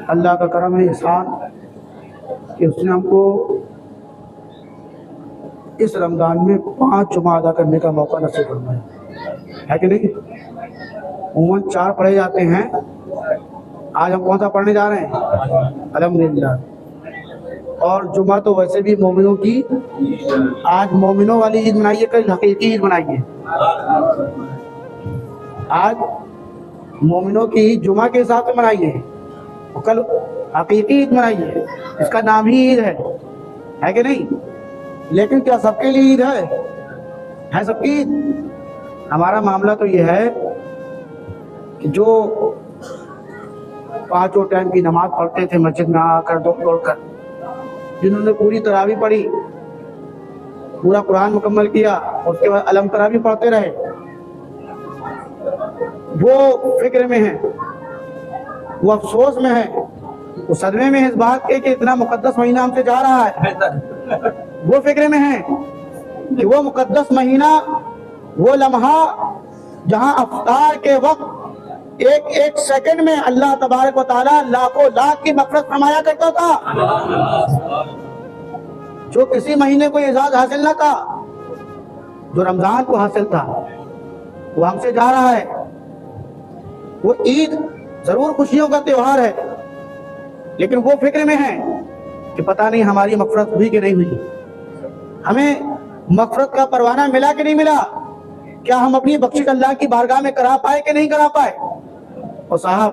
اللہ کا کرم ہے، احسان کہ اس نے ہم کو اس رمضان میں 5 جمعہ ادا کرنے کا موقع نصیب فرمایا ہے کہ نہیں؟ عموماً 4 پڑھے جاتے ہیں، آج ہم کون سا پڑھنے جا رہے ہیں؟ الحمدللہ۔ اور جمعہ تو ویسے بھی مومنوں کی، آج مومنوں والی عید منائیے، کل حقیقی عید منائیے۔ آج مومنوں کی عید جمعہ کے حساب سے منائیے، کل حقیقی عید منائیے، اس کا نام ہی عید ہے کہ نہیں؟ لیکن کیا سب کے لیے عید ہے سب کی عید؟ ہمارا معاملہ تو یہ ہے کہ جو 5 ٹائم کی نماز پڑھتے تھے مسجد میں آ کر دوڑ کر، جنہوں نے پوری تراویح پڑھی، پورا قرآن مکمل کیا، اس کے بعد علم تراویح پڑھتے رہے، وہ فکر میں ہیں، وہ افسوس میں ہے، وہ صدمے میں ہے اس بات کے کہ اتنا مقدس مہینہ ہم سے جا رہا ہے۔ وہ فکر میں ہیں کہ وہ مقدس مہینہ، وہ لمحہ جہاں افطار کے وقت ایک سیکنڈ میں اللہ تبارک و تعالیٰ لاکھوں لاکھ کی مغفرت فرمایا کرتا تھا، جو کسی مہینے کو اعزاز حاصل نہ تھا، جو رمضان کو حاصل تھا، وہ ہم سے جا رہا ہے۔ وہ عید ضرور خوشیوں کا تہوار ہے، لیکن وہ فکر میں ہے کہ پتہ نہیں ہماری مغفرت ہوئی کہ نہیں ہوئی، ہمیں مغفرت کا پروانہ ملا کہ نہیں ملا، کیا ہم اپنی بخشش اللہ کی بارگاہ میں کرا پائے کہ نہیں کرا پائے۔ اور صاحب،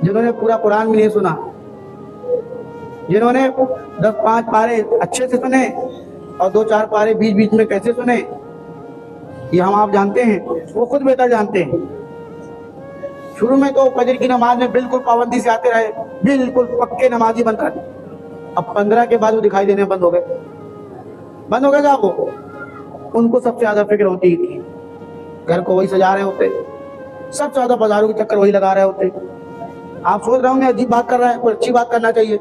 جنہوں نے پورا قرآن بھی نہیں سنا، جنہوں نے 10-5 پارے اچھے سے سنے اور 2-4 پارے بیچ بیچ میں کیسے سنے، یہ ہم آپ جانتے ہیں، وہ خود بہتر جانتے ہیں۔ شروع میں تو فجر کی نماز میں بالکل پابندی سے آتے رہے، بالکل پکے نمازی بن کر، اب 15 کے بعد وہ دکھائی دینے بند ہو گئے صاحب۔ وہ ان کو سب سے زیادہ فکر ہوتی تھی، گھر کو وہی سجا رہے ہوتے، سب سے زیادہ بازاروں کے چکر وہی لگا رہے ہوتے۔ آپ سوچ رہے ہوں میں عجیب بات کر رہا ہے، کوئی اچھی بات کرنا چاہیے،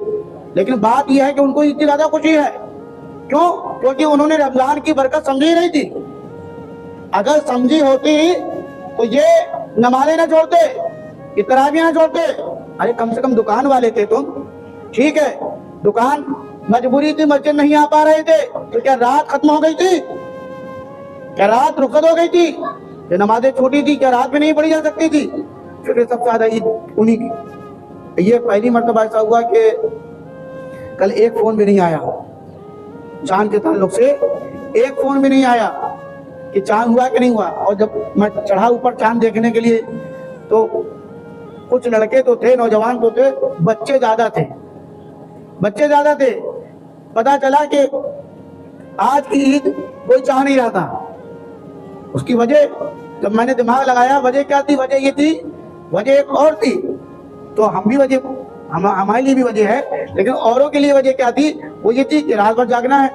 لیکن بات یہ ہے کہ ان کو اتنی زیادہ خوشی ہے، کیوں؟ کیونکہ انہوں نے رمضان کی برکت سمجھی نہیں تھی۔ اگر سمجھی ہوتی تو یہ نمازیں نہ چھوڑتے، یہ تراویح نہ چھوڑتے۔ ارے کم سے کم دکان والے تھے تم، ٹھیک ہے، دکان مجبوری تھی، مسجد نہیں آ پا رہے تھے، تو کیا رات ختم ہو گئی تھی؟ کیا رات رخصت ہو گئی تھی؟ یہ نمازیں چھوٹی تھی، کیا رات میں نہیں پڑھی جا سکتی تھی؟ پھر سب سے زیادہ عید انہی کی۔ یہ پہلی مرتبہ ایسا ہوا کہ کل ایک فون بھی نہیں آیا، چاند کے تعلق سے ایک فون بھی نہیں آیا کہ چاند ہوا کہ نہیں ہوا۔ اور جب میں چڑھا اوپر چاند دیکھنے کے لیے تو کچھ لڑکے تو تھے، نوجوان تو تھے، بچے زیادہ تھے۔ پتا چلا کہ آج کی عید کوئی چاہ نہیں رہا تھا۔ اس کی وجہ جب میں نے دماغ لگایا، وجہ کیا تھی؟ وجہ یہ تھی، وجہ ایک اور تھی، تو ہمارے لیے بھی وجہ ہے، لیکن اوروں کے لیے وجہ کیا تھی؟ وہ یہ تھی کہ رات بھر جاگنا ہے،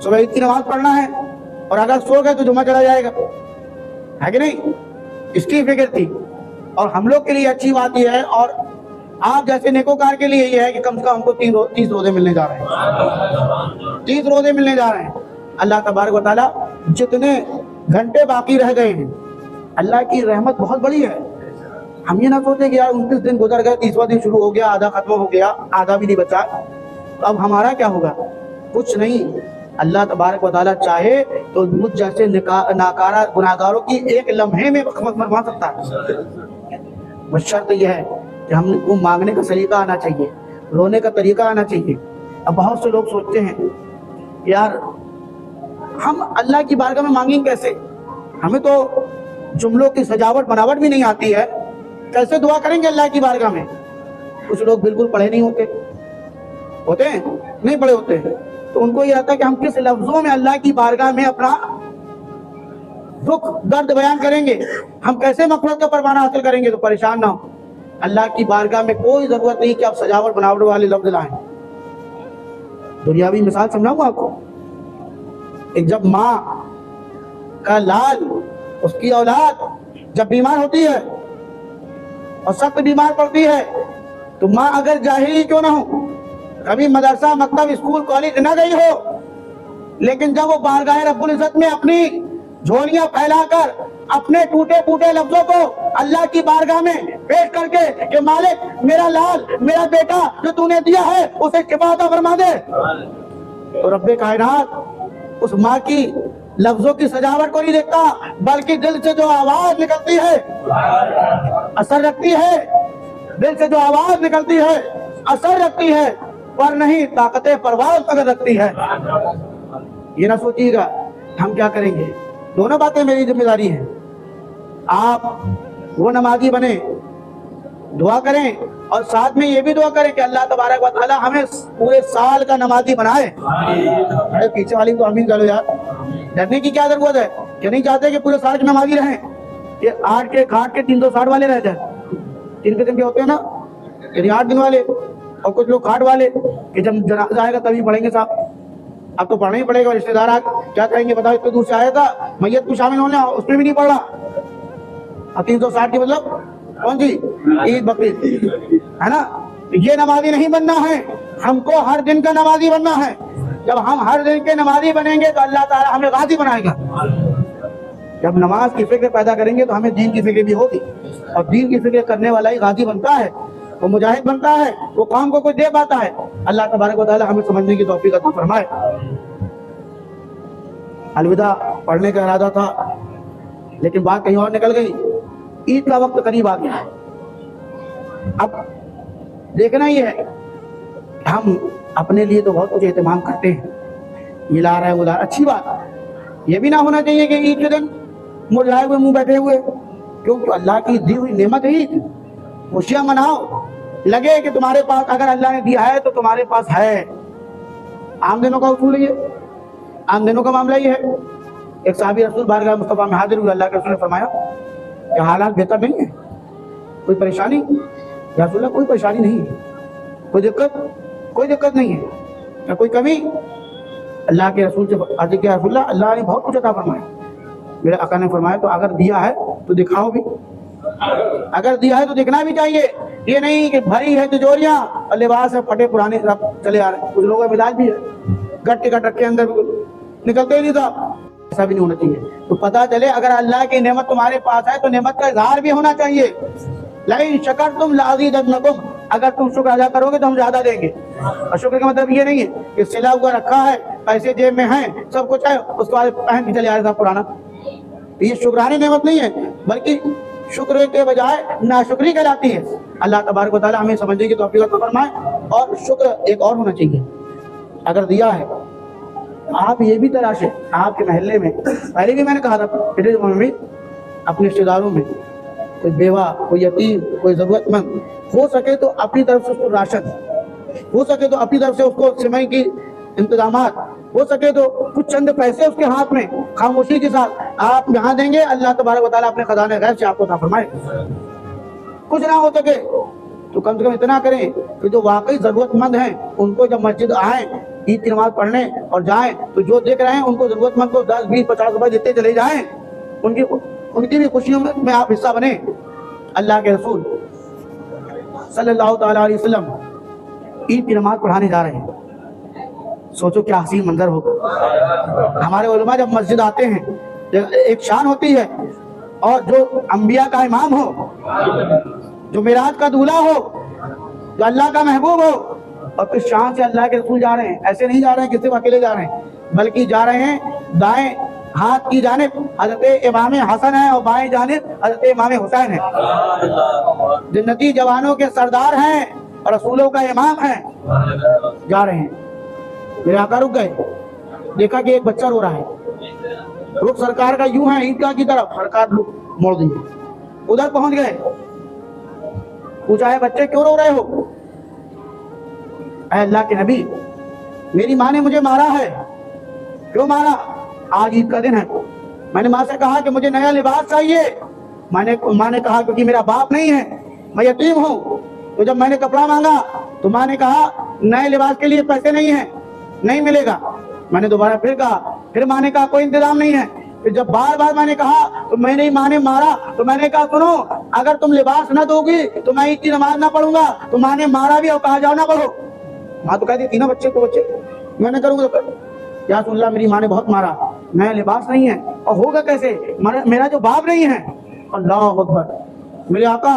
صبح عید کی نماز پڑھنا ہے، اور اگر سو گئے تو جمعہ چلا جائے گا، ہے کہ نہیں؟ اس کی فکر تھی۔ اور ہم لوگ کے لیے اچھی بات یہ ہے، اور آپ جیسے نیکوکار کے لیے یہ ہے کہ کم سے کم ہم کو 30 روزے ملنے جا رہے ہیں، 30 روزے ملنے جا رہے ہیں۔ اللہ تبارک و تعالیٰ جتنے گھنٹے باقی رہ گئے ہیں، اللہ کی رحمت بہت بڑی ہے۔ ہم یہ نہ سوچیں کہ یار 29 دن گزر گئے، 30واں دن شروع ہو گیا، آدھا ختم ہو گیا، آدھا بھی نہیں بچا، تو اب ہمارا کیا ہوگا؟ کچھ نہیں۔ اللہ تبارک و تعالیٰ چاہے تو مجھ جیسے ناکارہ گناہگاروں کی ایک لمحے میں مروا سکتا ہے، بس شرط یہ ہے کہ ہم کو مانگنے کا سلیقہ آنا چاہیے، رونے کا طریقہ آنا چاہیے۔ اب بہت سے لوگ سوچتے ہیں یار ہم اللہ کی بارگاہ میں مانگیں کیسے؟ ہمیں تو جملوں کی سجاوٹ بناوٹ بھی نہیں آتی ہے، کیسے دعا کریں گے اللہ کی بارگاہ میں؟ کچھ لوگ بالکل پڑھے نہیں ہوتے ہیں، نہیں پڑھے ہوتے ہیں، تو ان کو یہ آتا ہے کہ ہم کس لفظوں میں اللہ کی بارگاہ میں اپنا دکھ درد بیان کریں گے، ہم کیسے مغفرت کا پروانہ حاصل کریں گے؟ تو پریشان نہ ہو، اللہ کی بارگاہ میں کوئی ضرورت نہیں کہ آپ سجاوٹ بناوٹ والے لفظ لائیں۔ دنیاوی مثال سمجھاؤں آپ کو، ایک جب ماں کا لال، اس کی اولاد جب بیمار ہوتی ہے اور سخت بیمار پڑتی ہے، تو ماں اگر جاہلی کیوں نہ ہو، کبھی مدرسہ مکتب اسکول کالج نہ گئی ہو، لیکن جب وہ بارگاہ رب العزت میں اپنی جھولیاں پھیلا کر اپنے ٹوٹے پھوٹے لفظوں کو اللہ کی بارگاہ میں پیش کر کے کہ مالک میرا لال میرا بیٹا جو تو نے دیا ہے اسے شفا عطا فرما دے. تو رب کائنات اس ماں کی لفظوں کی سجاوٹ کو نہیں دیکھتا بلکہ دل سے جو آواز نکلتی ہے اثر رکھتی ہے. دل سے جو آواز نکلتی ہے اثر رکھتی ہے پر نہیں طاقت پرواز اگر رکھتی ہے. یہ نہ سوچیے گا ہم کیا کریں گے. دونوں باتیں میری ذمہ داری ہیں. آپ وہ نمازی بنے دعا کریں اور ساتھ میں یہ بھی دعا کریں کہ اللہ تبارک و تعالی ہمیں پورے سال کا نمازی بنائے. ارے پیچھے والی کو آمین کرو یار. ڈرنے کی کیا ضرورت ہے کہ نہیں چاہتے کہ پورے سال کے نمازی رہیں کہ 8 کے کھاٹ کے 360 والے رہ جائیں. 3 قسم کے ہوتے ہیں نا یعنی 8 دن والے اور کچھ لوگ کھاٹ والے کہ جب جنازہ آئے گا تبھی پڑھیں گے. صاحب اب تو پڑھنا ہی پڑے گا. رشتے دار کیا کہیں گے بتاؤ اتنے دور سے آیا تھا میت کو شامل ہونے اس میں بھی نہیں پڑھ رہا. 360 کی مطلب کون سی عید بقرعید ہے نا. یہ نمازی نہیں بننا ہے. ہم کو ہر دن کا نمازی بننا ہے. جب ہم ہر دن کے نمازی بنیں گے تو اللہ تعالیٰ ہمیں غازی بنائے گا. جب نماز کی فکر پیدا کریں گے تو ہمیں دین کی فکر بھی ہوگی اور دین کی فکر کرنے والا ہی غازی بنتا ہے وہ مجاہد بنتا ہے وہ قوم کو کچھ دے پاتا ہے. اللہ تبارک و تعالیٰ ہمیں سمجھنے کی توفیق عطا فرمائے. الوداع پڑھنے کا ارادہ تھا لیکن بات کہیں اور نکل گئی. عید کا وقت قریب آ گیا ہے. اب دیکھنا یہ ہے ہم اپنے لیے تو بہت کچھ اہتمام کرتے ہیں یہ لا رہا ہے وہ لا رہا ہے. اچھی بات یہ بھی نہ ہونا چاہیے کہ عید کے دن مرجھائے ہوئے منہ بیٹھے ہوئے کیونکہ اللہ کی دی ہوئی نعمت ہے عید. خوشیاں مناؤ. لگے کہ تمہارے پاس اگر اللہ نے دیا ہے تو تمہارے پاس ہے. عام دنوں کا اصول ہے عام دنوں کا معاملہ یہ ہے. ایک صحابی رسول بارگاہ مصطفیٰ میں حاضر ہوئے. اللہ کے رسول نے فرمایا کہ حالات بہتر نہیں ہے کوئی پریشانی. یا رسول اللہ کوئی پریشانی نہیں ہے کوئی دقت نہیں ہے یا کوئی کمی. اللہ کے رسول سے عرض کیا رسول اللہ نے بہت کچھ عطا فرمایا. میرے آقا نے فرمایا تو اگر دیا ہے تو دکھاؤ بھی. اگر دیا ہے تو دکھنا بھی چاہیے. یہ نہیں کہ بھری ہے تجوریاں اور لباس ہے پھٹے پرانے چلے آ رہے ہیں. کچھ لوگوں کا مزاج بھی ہے گٹ کے گٹ رکھے اندر نکلتے ہی نہیں تھا. ایسا بھی نہیں ہونا چاہیے. تو پتہ چلے اگر اللہ کی نعمت تمہارے پاس ہے تو نعمت کا اظہار بھی ہونا چاہیے. لئن شکرتم لأزیدنکم اگر تم شکر ادا کرو گے تو ہم زیادہ دیں گے. اور شکر کا مطلب یہ نہیں ہے کہ سلا ہوا رکھا ہے پیسے جیب میں ہیں سب کچھ ہے اس کے بعد پہن کے چلے آ رہے تھا پرانا. یہ شکرانی نعمت نہیں ہے بلکہ شکر کے بجائے ناشکری کہلاتی ہے. اللہ تبارک و تعالیٰ ہمیں سمجھنے کی توفیق عطا فرمائے. اور شکر ایک اور ہونا چاہیے. اگر دیا ہے آپ یہ بھی تلاشیں آپ کے محلے میں پہلے بھی میں نے کہا تھا اپنے رشتے داروں میں کوئی بیوہ کوئی یتیم کوئی ضرورت مند ہو سکے تو اپنی طرف سے اس کو راشن ہو سکے تو اپنی طرف سے اس کو سمائی کی انتظامات ہو سکے تو کچھ چند پیسے اس کے ہاتھ میں خاموشی کے ساتھ آپ یہاں دیں گے. اللہ تبارک و تعالیٰ اپنے خزانے غیب سے آپ کو عطا فرمائے. کچھ نہ ہو سکے تو کم سے کم اتنا کریں کہ جو واقعی ضرورت مند ہیں ان کو جب مسجد آئیں عید کی نماز پڑھنے اور جائیں تو جو دیکھ رہے ہیں ان کو ضرورت مند کو 10 20 50 روپے دیتے چلے جائیں. ان کی بھی خوشیوں میں آپ حصہ بنیں. اللہ کے رسول صلی اللہ تعالیٰ علیہ وسلم عید کی نماز پڑھانے جا رہے ہیں. سوچو کیا حسین منظر ہوگا. ہمارے علماء جب مسجد آتے ہیں ایک شان ہوتی ہے اور جو انبیاء کا امام ہو جو معراج کا دولہا ہو جو اللہ کا محبوب ہو اور کس شان سے اللہ کے رسول جا رہے ہیں. ایسے نہیں جا رہے ہیں کہ صرف اکیلے جا رہے ہیں بلکہ جا رہے ہیں دائیں ہاتھ کی جانب حضرت امام حسن ہے اور بائیں جانب حضرت امام حسین ہے. جنتی جوانوں کے سردار ہیں اور رسولوں کا امام ہیں. جا رہے ہیں میرے آقا رک گئے. دیکھا کہ ایک بچہ رو رہا ہے. رخ سرکار کا یوں ہے عیدگاہ کی طرف. سرکار موڑ دیے ادھر پہنچ گئے. پوچھا ہے بچے کیوں رو رہے ہو؟ اے اللہ کے نبی میری ماں نے مجھے مارا ہے. کیوں مارا؟ آج عید کا دن ہے. میں نے ماں سے کہا کہ مجھے نیا لباس چاہیے. ماں نے کہا کیونکہ میرا باپ نہیں ہے میں یتیم ہوں. تو جب میں نے کپڑا مانگا تو ماں نے کہا نئے لباس کے لیے پیسے نہیں ہیں نہیں ملے گا. میں نے دوبارہ پھر کہا. پھر ماں نے کہا کوئی انتظام نہیں ہے. پھر جب بار بار میں نے کہا تو میں نے ماں نے مارا. تو میں نے کہا سنو اگر تم لباس نہ دو گی تو میں عید کی نماز نہ پڑھوں گا. تو ماں نے مارا بھی اور کہا جاؤ نہ پڑھو. ماں تو کہتی تھی نا بچے کو بچے میں نے کروں گا. یا رسول اللہ میری ماں نے بہت مارا نیا لباس نہیں ہے اور ہوگا کیسے میرا جو باپ نہیں ہے. اللہ اکبر. میرے آقا